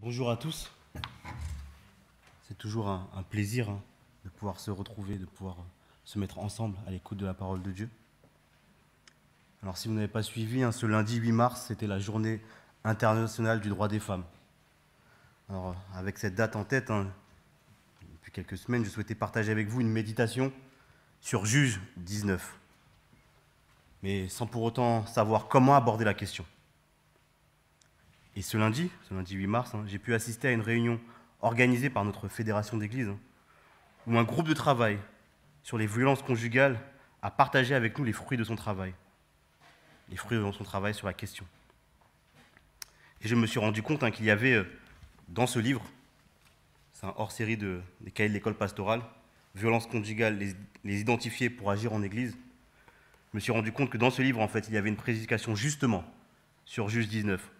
Bonjour à tous. C'est toujours un plaisir de pouvoir se retrouver, de pouvoir se mettre ensemble à l'écoute de la parole de Dieu. Alors si vous n'avez pas suivi, ce lundi 8 mars, c'était la journée internationale du droit des femmes. Alors avec cette date en tête, depuis quelques semaines, je souhaitais partager avec vous une méditation sur Juge 19, mais sans pour autant savoir comment aborder la question. Et ce lundi 8 mars, j'ai pu assister à une réunion organisée par notre fédération d'église, où un groupe de travail sur les violences conjugales a partagé avec nous les fruits de son travail sur la question. Et je me suis rendu compte qu'il y avait dans ce livre, c'est un hors-série des cahiers de l'école pastorale, violences conjugales, les identifier pour agir en église. Je me suis rendu compte que dans ce livre, en fait, il y avait une prédication justement sur Juge 19.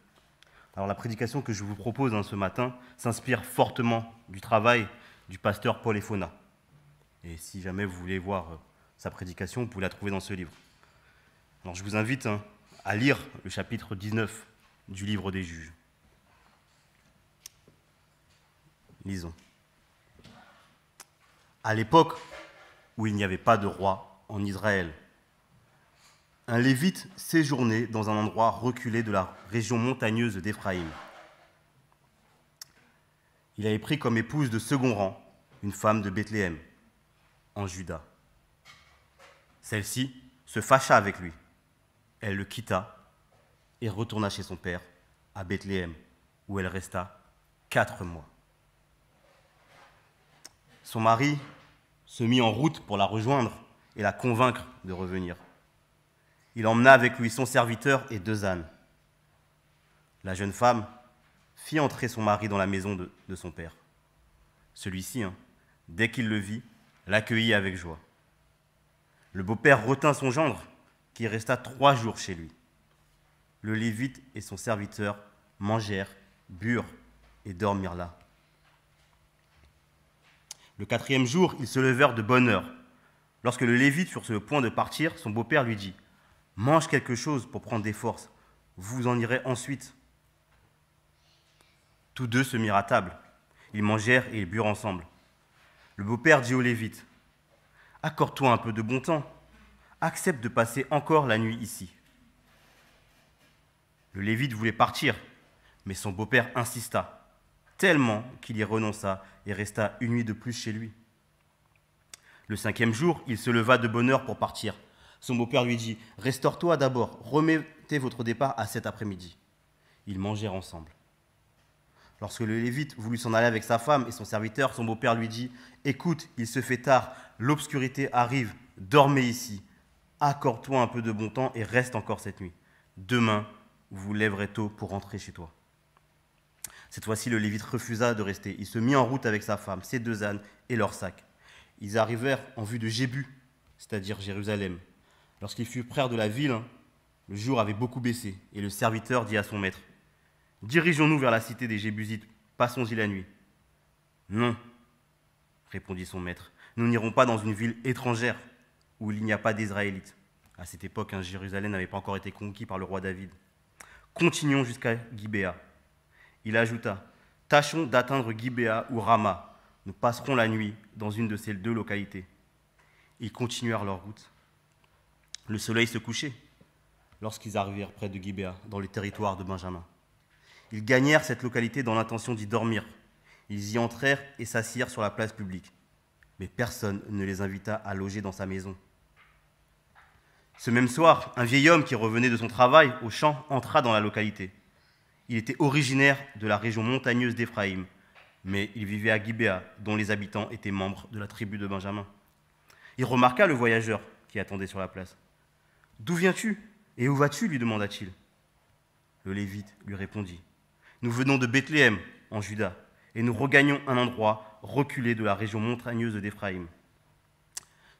Alors la prédication que je vous propose ce matin s'inspire fortement du travail du pasteur Paul Efona. Et si jamais vous voulez voir sa prédication, vous pouvez la trouver dans ce livre. Alors je vous invite à lire le chapitre 19 du livre des Juges. Lisons. À l'époque où il n'y avait pas de roi en Israël, un Lévite séjournait dans un endroit reculé de la région montagneuse d'Éphraïm. Il avait pris comme épouse de second rang une femme de Bethléem, en Juda. Celle-ci se fâcha avec lui. Elle le quitta et retourna chez son père, à Bethléem, où elle resta 4 mois. Son mari se mit en route pour la rejoindre et la convaincre de revenir. Il emmena avec lui son serviteur et 2 ânes. La jeune femme fit entrer son mari dans la maison de son père. Celui-ci, dès qu'il le vit, l'accueillit avec joie. Le beau-père retint son gendre, qui resta 3 jours chez lui. Le Lévite et son serviteur mangèrent, burent et dormirent là. Le 4e jour, ils se levèrent de bonne heure. Lorsque le Lévite fut sur le point de partir, son beau-père lui dit : « Mange quelque chose pour prendre des forces, vous en irez ensuite. » Tous 2 se mirent à table. Ils mangèrent et ils burent ensemble. Le beau-père dit au Lévite : « Accorde-toi un peu de bon temps. Accepte de passer encore la nuit ici. » Le Lévite voulait partir, mais son beau-père insista, tellement qu'il y renonça et resta une nuit de plus chez lui. Le 5e jour, il se leva de bonne heure pour partir. Son beau-père lui dit : « Restaure-toi d'abord, remettez votre départ à cet après-midi. » Ils mangèrent ensemble. Lorsque le Lévite voulut s'en aller avec sa femme et son serviteur, son beau-père lui dit : « Écoute, il se fait tard, l'obscurité arrive, dormez ici. Accorde-toi un peu de bon temps et reste encore cette nuit. Demain, vous vous lèverez tôt pour rentrer chez toi. » Cette fois-ci, le Lévite refusa de rester. Il se mit en route avec sa femme, ses 2 ânes et leurs sacs. Ils arrivèrent en vue de Jébu, c'est-à-dire Jérusalem. Lorsqu'ils furent près de la ville, le jour avait beaucoup baissé, et le serviteur dit à son maître : « Dirigeons-nous vers la cité des Jébusites, passons-y la nuit. » »« Non, répondit son maître, nous n'irons pas dans une ville étrangère où il n'y a pas d'Israélites. À cette époque, Jérusalem n'avait pas encore été conquis par le roi David. Continuons jusqu'à Gibéa. Il ajouta : « Tâchons d'atteindre Gibéa ou Rama. Nous passerons la nuit dans une de ces 2 localités. » Ils continuèrent leur route. Le soleil se couchait lorsqu'ils arrivèrent près de Gibéa, dans le territoire de Benjamin. Ils gagnèrent cette localité dans l'intention d'y dormir. Ils y entrèrent et s'assirent sur la place publique. Mais personne ne les invita à loger dans sa maison. Ce même soir, un vieil homme qui revenait de son travail au champ entra dans la localité. Il était originaire de la région montagneuse d'Éphraïm, mais il vivait à Gibéa, dont les habitants étaient membres de la tribu de Benjamin. Il remarqua le voyageur qui attendait sur la place. « D'où viens-tu et où vas-tu » lui demanda-t-il. Le Lévite lui répondit : « Nous venons de Bethléem, en Juda, et nous regagnons un endroit reculé de la région montagneuse d'Éphraïm.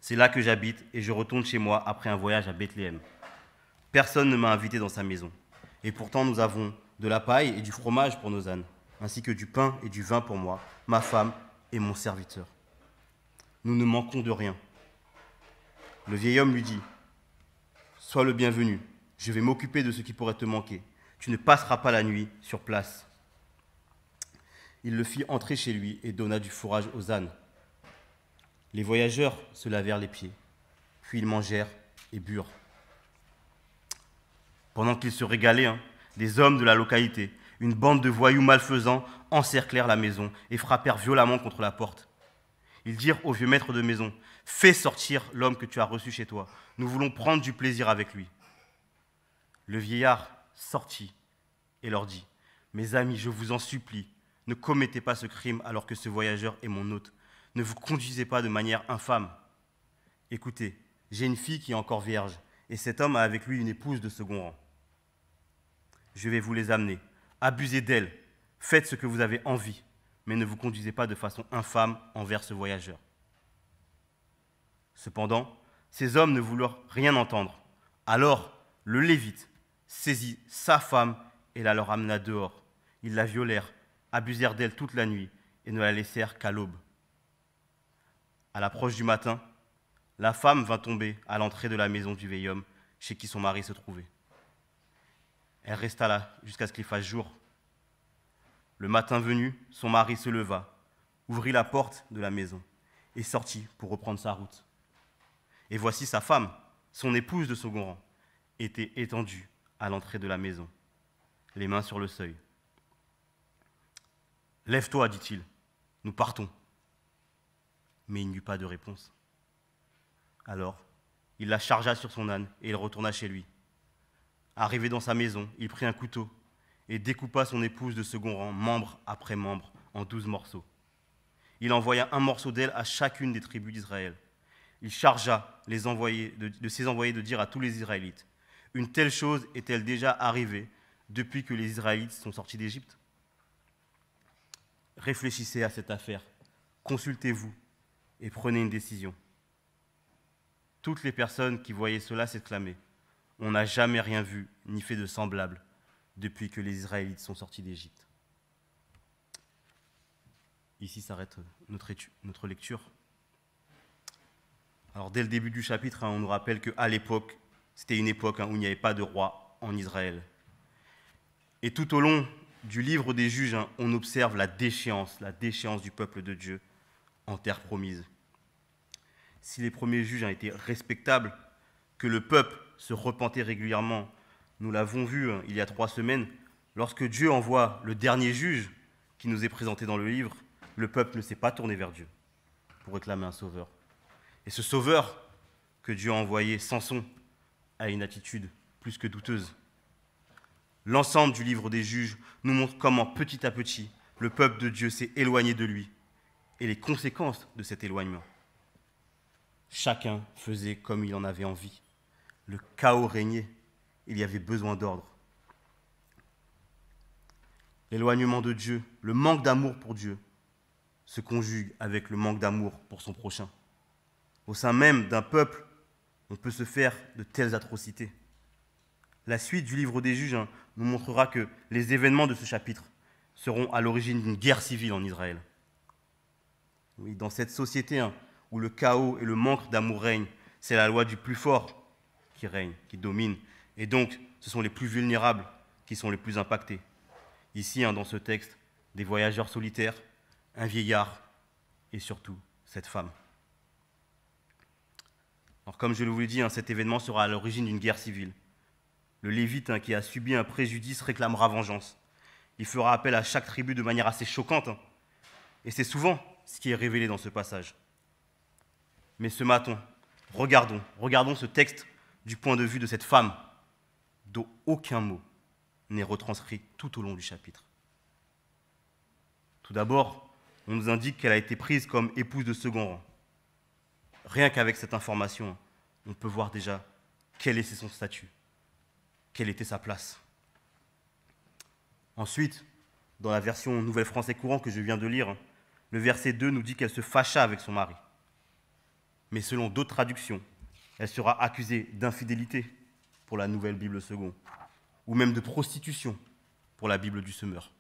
C'est là que j'habite et je retourne chez moi après un voyage à Bethléem. Personne ne m'a invité dans sa maison. Et pourtant nous avons de la paille et du fromage pour nos ânes, ainsi que du pain et du vin pour moi, ma femme et mon serviteur. Nous ne manquons de rien. » Le vieil homme lui dit : « Sois le bienvenu, je vais m'occuper de ce qui pourrait te manquer. Tu ne passeras pas la nuit sur place. » il le fit entrer chez lui et donna du fourrage aux ânes. Les voyageurs se lavèrent les pieds, puis ils mangèrent et burent. Pendant qu'ils se régalaient, des hommes de la localité, une bande de voyous malfaisants, encerclèrent la maison et frappèrent violemment contre la porte. Ils dirent au vieux maître de maison, « Fais sortir l'homme que tu as reçu chez toi. Nous voulons prendre du plaisir avec lui. » Le vieillard sortit et leur dit, « Mes amis, je vous en supplie, ne commettez pas ce crime alors que ce voyageur est mon hôte. Ne vous conduisez pas de manière infâme. Écoutez, j'ai une fille qui est encore vierge, et cet homme a avec lui une épouse de second rang. Je vais vous les amener. Abusez d'elle. Faites ce que vous avez envie, mais ne vous conduisez pas de façon infâme envers ce voyageur. » Cependant, ces hommes ne voulurent rien entendre. Alors, le Lévite saisit sa femme et la leur amena dehors. Ils la violèrent, abusèrent d'elle toute la nuit et ne la laissèrent qu'à l'aube. À l'approche du matin, la femme vint tomber à l'entrée de la maison du vieil homme chez qui son mari se trouvait. Elle resta là jusqu'à ce qu'il fasse jour. Le matin venu, son mari se leva, ouvrit la porte de la maison et sortit pour reprendre sa route. Et voici sa femme, son épouse de second rang, était étendue à l'entrée de la maison, les mains sur le seuil. « Lève-toi, dit-il, nous partons. » Mais il n'y eut pas de réponse. Alors, il la chargea sur son âne et il retourna chez lui. Arrivé dans sa maison, il prit un couteau et découpa son épouse de second rang, membre après membre, en 12 morceaux. Il envoya un morceau d'elle à chacune des tribus d'Israël. Il chargea ses envoyés de dire à tous les Israélites, « Une telle chose est-elle déjà arrivée depuis que les Israélites sont sortis d'Égypte ? Réfléchissez à cette affaire, consultez-vous et prenez une décision. » Toutes les personnes qui voyaient cela s'exclamaient, « On n'a jamais rien vu ni fait de semblable depuis que les Israélites sont sortis d'Égypte. » Ici s'arrête notre lecture. Alors, dès le début du chapitre, on nous rappelle qu'à l'époque, c'était une époque où il n'y avait pas de roi en Israël. Et tout au long du livre des Juges, on observe la déchéance du peuple de Dieu en terre promise. Si les premiers juges étaient respectables, que le peuple se repentait régulièrement, nous l'avons vu il y a 3 semaines, lorsque Dieu envoie le dernier juge qui nous est présenté dans le livre, le peuple ne s'est pas tourné vers Dieu pour réclamer un sauveur. Et ce sauveur que Dieu a envoyé, Samson, a une attitude plus que douteuse. L'ensemble du livre des Juges nous montre comment, petit à petit, le peuple de Dieu s'est éloigné de lui et les conséquences de cet éloignement. Chacun faisait comme il en avait envie. Le chaos régnait, il y avait besoin d'ordre. L'éloignement de Dieu, le manque d'amour pour Dieu, se conjugue avec le manque d'amour pour son prochain. Au sein même d'un peuple, on peut se faire de telles atrocités. La suite du livre des Juges nous montrera que les événements de ce chapitre seront à l'origine d'une guerre civile en Israël. Oui, dans cette société où le chaos et le manque d'amour règnent, c'est la loi du plus fort qui règne, qui domine. Et donc, ce sont les plus vulnérables qui sont les plus impactés. Ici, dans ce texte, des voyageurs solitaires, un vieillard et surtout cette femme. Alors, comme je vous l'ai dit, cet événement sera à l'origine d'une guerre civile. Le Lévite qui a subi un préjudice réclamera vengeance. Il fera appel à chaque tribu de manière assez choquante. Et c'est souvent ce qui est révélé dans ce passage. Mais ce matin, regardons ce texte du point de vue de cette femme, dont aucun mot n'est retranscrit tout au long du chapitre. Tout d'abord, on nous indique qu'elle a été prise comme épouse de second rang. Rien qu'avec cette information, on peut voir déjà quel était son statut, quelle était sa place. Ensuite, dans la version Nouvelle Français courant que je viens de lire, le verset 2 nous dit qu'elle se fâcha avec son mari. Mais selon d'autres traductions, elle sera accusée d'infidélité pour la Nouvelle Bible seconde, ou même de prostitution pour la Bible du Semeur.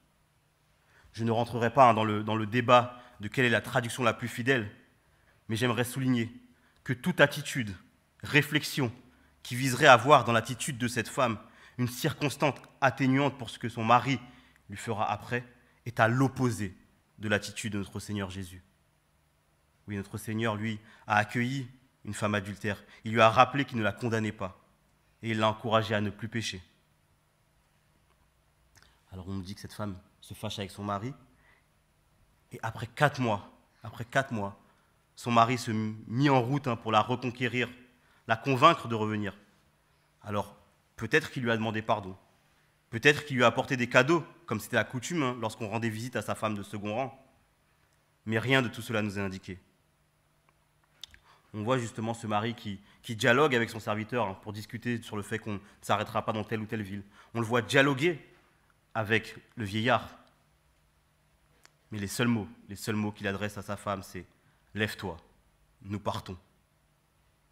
Je ne rentrerai pas dans le débat de quelle est la traduction la plus fidèle, mais j'aimerais souligner que toute attitude, réflexion, qui viserait à voir dans l'attitude de cette femme une circonstance atténuante pour ce que son mari lui fera après, est à l'opposé de l'attitude de notre Seigneur Jésus. Oui, notre Seigneur, lui, a accueilli une femme adultère. Il lui a rappelé qu'il ne la condamnait pas. Et il l'a encouragée à ne plus pécher. Alors on nous dit que cette femme se fâche avec son mari. Et après 4 mois, son mari se mit en route pour la reconquérir, la convaincre de revenir. Alors, peut-être qu'il lui a demandé pardon. Peut-être qu'il lui a apporté des cadeaux, comme c'était la coutume lorsqu'on rendait visite à sa femme de second rang. Mais rien de tout cela nous est indiqué. On voit justement ce mari qui dialogue avec son serviteur pour discuter sur le fait qu'on ne s'arrêtera pas dans telle ou telle ville. On le voit dialoguer avec le vieillard. Mais les seuls mots qu'il adresse à sa femme, c'est « Lève-toi, nous partons ».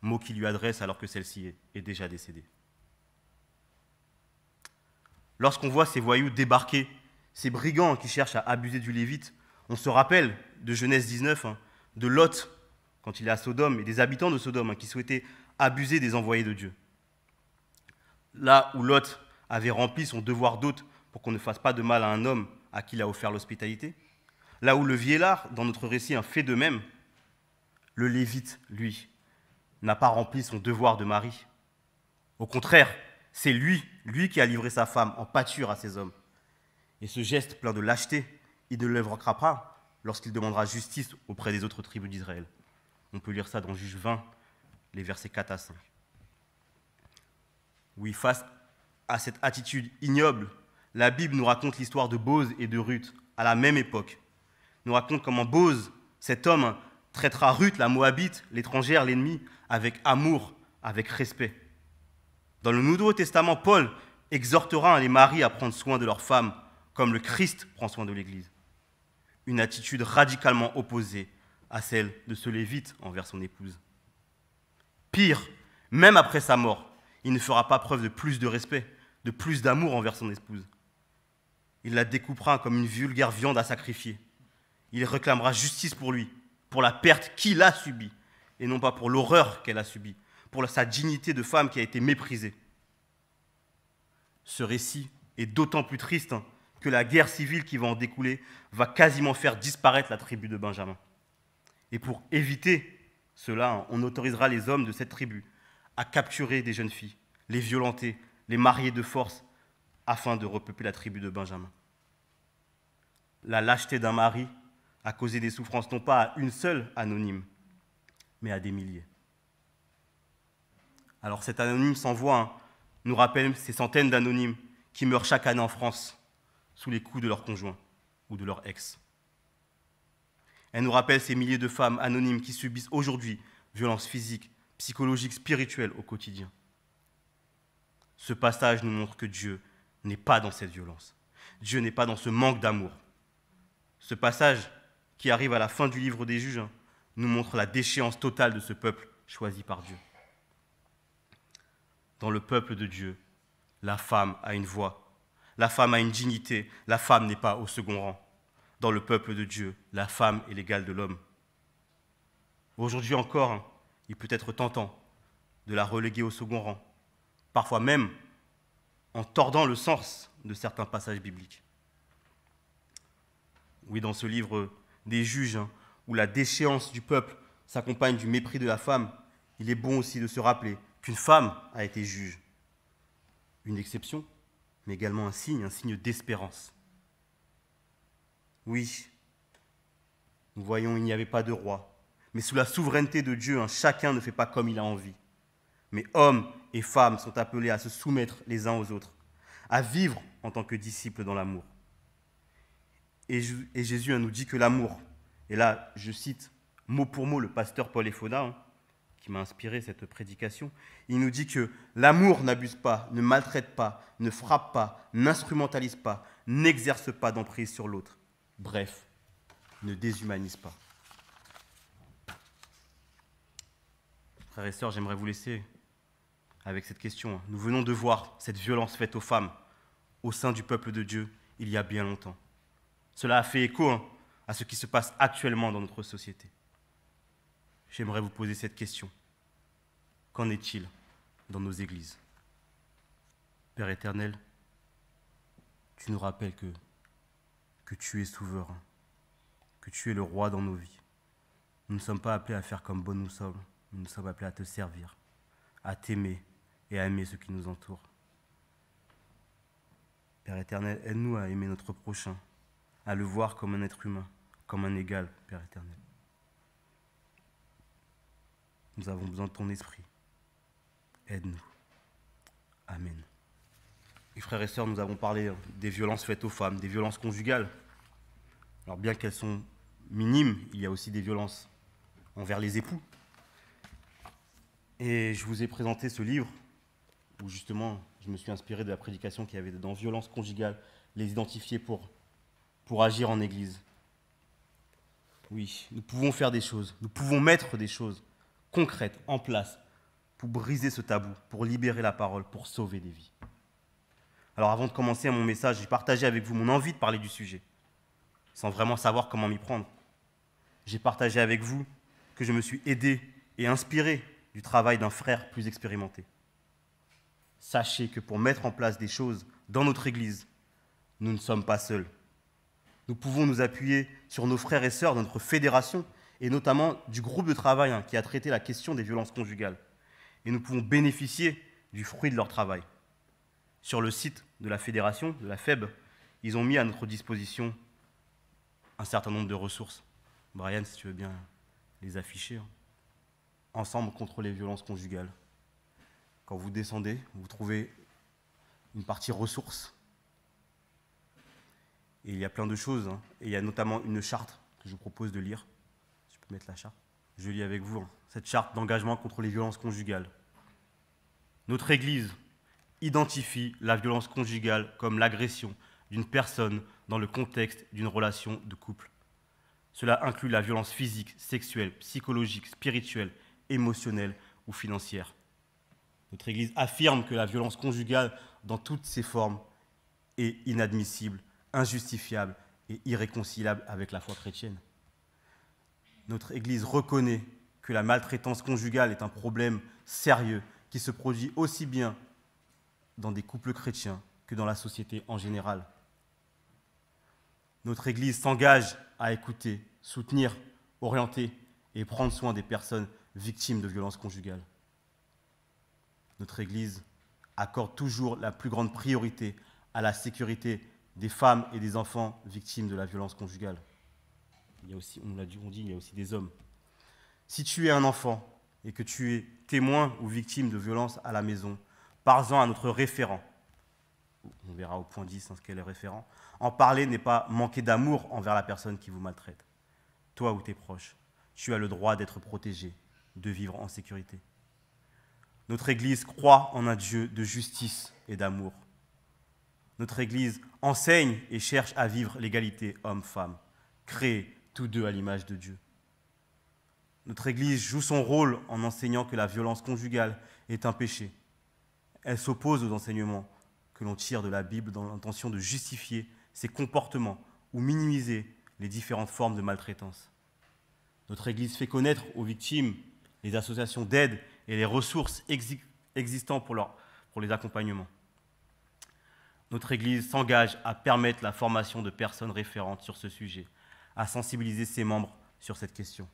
Mots qu'il lui adresse alors que celle-ci est déjà décédée. Lorsqu'on voit ces voyous débarquer, ces brigands qui cherchent à abuser du Lévite, on se rappelle de Genèse 19, de Lot, quand il est à Sodome, et des habitants de Sodome qui souhaitaient abuser des envoyés de Dieu. Là où Lot avait rempli son devoir d'hôte pour qu'on ne fasse pas de mal à un homme à qui il a offert l'hospitalité, là où le vieillard, dans notre récit, fait de même, le Lévite, lui, n'a pas rempli son devoir de mari. Au contraire, c'est lui qui a livré sa femme en pâture à ces hommes. Et ce geste plein de lâcheté, il ne le regrettera pas lorsqu'il demandera justice auprès des autres tribus d'Israël. On peut lire ça dans Juge 20, les versets 4 à 5. Oui, face à cette attitude ignoble, la Bible nous raconte l'histoire de Boz et de Ruth à la même époque. Nous raconte comment Boz, cet homme, traitera Ruth, la Moabite, l'étrangère, l'ennemi, avec amour, avec respect. Dans le Nouveau Testament, Paul exhortera les maris à prendre soin de leurs femmes, comme le Christ prend soin de l'Église. Une attitude radicalement opposée à celle de ce Lévite envers son épouse. Pire, même après sa mort, il ne fera pas preuve de plus de respect, de plus d'amour envers son épouse. Il la découpera comme une vulgaire viande à sacrifier. Il réclamera justice pour lui, pour la perte qu'il a subie, et non pas pour l'horreur qu'elle a subie, pour sa dignité de femme qui a été méprisée. Ce récit est d'autant plus triste que la guerre civile qui va en découler va quasiment faire disparaître la tribu de Benjamin. Et pour éviter cela, on autorisera les hommes de cette tribu à capturer des jeunes filles, les violenter, les marier de force, afin de repeupler la tribu de Benjamin. La lâcheté d'un mari a causé des souffrances non pas à une seule anonyme, mais à des milliers. Alors cet anonyme sans voix nous rappelle ces centaines d'anonymes qui meurent chaque année en France sous les coups de leurs conjoints ou de leurs ex. Elle nous rappelle ces milliers de femmes anonymes qui subissent aujourd'hui violences physiques, psychologiques, spirituelles au quotidien. Ce passage nous montre que Dieu n'est pas dans cette violence. Dieu n'est pas dans ce manque d'amour. Ce passage qui arrive à la fin du livre des Juges nous montre la déchéance totale de ce peuple choisi par Dieu. Dans le peuple de Dieu, la femme a une voix, la femme a une dignité, la femme n'est pas au second rang. Dans le peuple de Dieu, la femme est l'égale de l'homme. Aujourd'hui encore, il peut être tentant de la reléguer au second rang, parfois même en tordant le sens de certains passages bibliques. Oui, dans ce livre des Juges, où la déchéance du peuple s'accompagne du mépris de la femme, il est bon aussi de se rappeler qu'une femme a été juge. Une exception, mais également un signe d'espérance. Oui, nous voyons, il n'y avait pas de roi, mais sous la souveraineté de Dieu, chacun ne fait pas comme il a envie. Mais hommes et femmes sont appelés à se soumettre les uns aux autres, à vivre en tant que disciples dans l'amour. Et Jésus nous dit que l'amour, et là je cite mot pour mot le pasteur Paul Efona, qui m'a inspiré cette prédication, il nous dit que l'amour n'abuse pas, ne maltraite pas, ne frappe pas, n'instrumentalise pas, n'exerce pas d'emprise sur l'autre. Bref, ne déshumanise pas. Frères et sœurs, j'aimerais vous laisser avec cette question. Nous venons de voir cette violence faite aux femmes au sein du peuple de Dieu il y a bien longtemps. Cela a fait écho à ce qui se passe actuellement dans notre société. J'aimerais vous poser cette question. Qu'en est-il dans nos églises? Père éternel, tu nous rappelles que tu es souverain, que tu es le roi dans nos vies. Nous ne sommes pas appelés à faire comme bon nous sommes. Nous sommes appelés à te servir, à t'aimer et à aimer ceux qui nous entourent. Père éternel, aide-nous à aimer notre prochain, à le voir comme un être humain, comme un égal, Père éternel. Nous avons besoin de ton esprit. Aide-nous. Amen. Et frères et sœurs, nous avons parlé des violences faites aux femmes, des violences conjugales. Alors bien qu'elles sont minimes, il y a aussi des violences envers les époux. Et je vous ai présenté ce livre où justement je me suis inspiré de la prédication qu'il y avait dans Violences conjugales, les identifier pour agir en Église. Oui, nous pouvons faire des choses, nous pouvons mettre des choses concrètes en place pour briser ce tabou, pour libérer la parole, pour sauver des vies. Alors avant de commencer mon message, j'ai partagé avec vous mon envie de parler du sujet, sans vraiment savoir comment m'y prendre. J'ai partagé avec vous que je me suis aidé et inspiré du travail d'un frère plus expérimenté. Sachez que pour mettre en place des choses dans notre Église, nous ne sommes pas seuls. Nous pouvons nous appuyer sur nos frères et sœurs de notre fédération et notamment du groupe de travail qui a traité la question des violences conjugales. Et nous pouvons bénéficier du fruit de leur travail. Sur le site de la fédération, de la FEB, ils ont mis à notre disposition un certain nombre de ressources. Brian, si tu veux bien les afficher. Ensemble contre les violences conjugales. Quand vous descendez, vous trouvez une partie ressources. Et il y a plein de choses. Et il y a notamment une charte que je vous propose de lire. Je peux mettre la charte. Je lis avec vous cette charte d'engagement contre les violences conjugales. Notre Église identifie la violence conjugale comme l'agression d'une personne dans le contexte d'une relation de couple. Cela inclut la violence physique, sexuelle, psychologique, spirituelle, émotionnelle ou financière. Notre Église affirme que la violence conjugale, dans toutes ses formes, est inadmissible, injustifiable et irréconciliable avec la foi chrétienne. Notre Église reconnaît que la maltraitance conjugale est un problème sérieux qui se produit aussi bien dans des couples chrétiens que dans la société en général. Notre Église s'engage à écouter, soutenir, orienter et prendre soin des personnes victimes de violences conjugales. Notre Église accorde toujours la plus grande priorité à la sécurité des femmes et des enfants victimes de la violence conjugale. Il y a aussi, il y a aussi des hommes. Si tu es un enfant et que tu es témoin ou victime de violences à la maison, parle-en à notre référent. On verra au point 10 ce qu'est le référent. En parler n'est pas manquer d'amour envers la personne qui vous maltraite. Toi ou tes proches, tu as le droit d'être protégé, de vivre en sécurité. Notre Église croit en un Dieu de justice et d'amour. Notre Église enseigne et cherche à vivre l'égalité homme-femme, créés tous deux à l'image de Dieu. Notre Église joue son rôle en enseignant que la violence conjugale est un péché. Elle s'oppose aux enseignements que l'on tire de la Bible dans l'intention de justifier ses comportements ou minimiser les différentes formes de maltraitance. Notre Église fait connaître aux victimes les associations d'aide et les ressources existantes pour les accompagnements. Notre Église s'engage à permettre la formation de personnes référentes sur ce sujet, à sensibiliser ses membres sur cette question.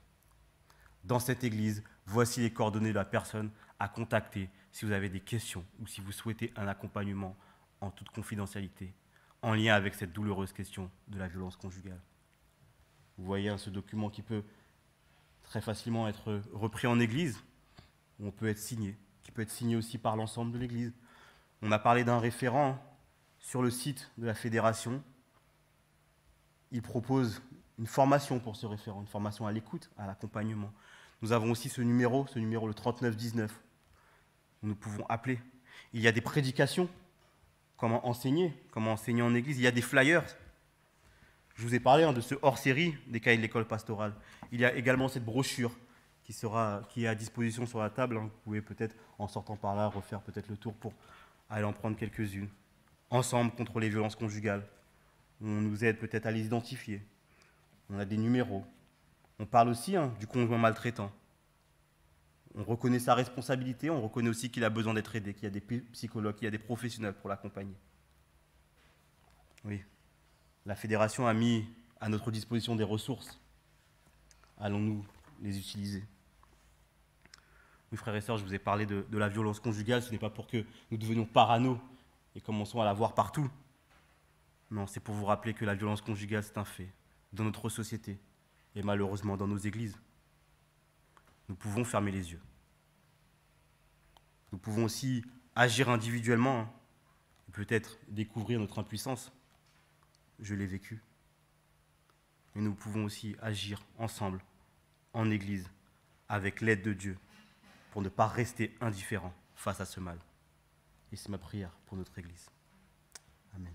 Dans cette Église, voici les coordonnées de la personne à contacter si vous avez des questions ou si vous souhaitez un accompagnement en toute confidentialité, en lien avec cette douloureuse question de la violence conjugale. Vous voyez ce document qui peut très facilement être repris en Église, où on peut être signé, qui peut être signé aussi par l'ensemble de l'Église. On a parlé d'un référent sur le site de la fédération. Il propose une formation pour ce référent, une formation à l'écoute, à l'accompagnement. Nous avons aussi ce numéro le 3919, où nous pouvons appeler. Il y a des prédications, comment enseigner en Église. Il y a des flyers. Je vous ai parlé de ce hors-série des cahiers de l'école pastorale. Il y a également cette brochure qui est à disposition sur la table. Vous pouvez peut-être, en sortant par là, refaire peut-être le tour pour aller en prendre quelques-unes. Ensemble contre les violences conjugales. On nous aide peut-être à les identifier. On a des numéros. On parle aussi du conjoint maltraitant. On reconnaît sa responsabilité, on reconnaît aussi qu'il a besoin d'être aidé, qu'il y a des psychologues, qu'il y a des professionnels pour l'accompagner. Oui, la fédération a mis à notre disposition des ressources allons-nous les utiliser? Oui, frères et sœurs, je vous ai parlé de la violence conjugale. Ce n'est pas pour que nous devenions parano et commençons à la voir partout. Non, c'est pour vous rappeler que la violence conjugale, c'est un fait dans notre société et malheureusement dans nos églises. Nous pouvons fermer les yeux. Nous pouvons aussi agir individuellement, hein, et peut-être découvrir notre impuissance. Je l'ai vécu. Mais nous pouvons aussi agir ensemble, en Église, avec l'aide de Dieu, pour ne pas rester indifférents face à ce mal. Et c'est ma prière pour notre Église. Amen.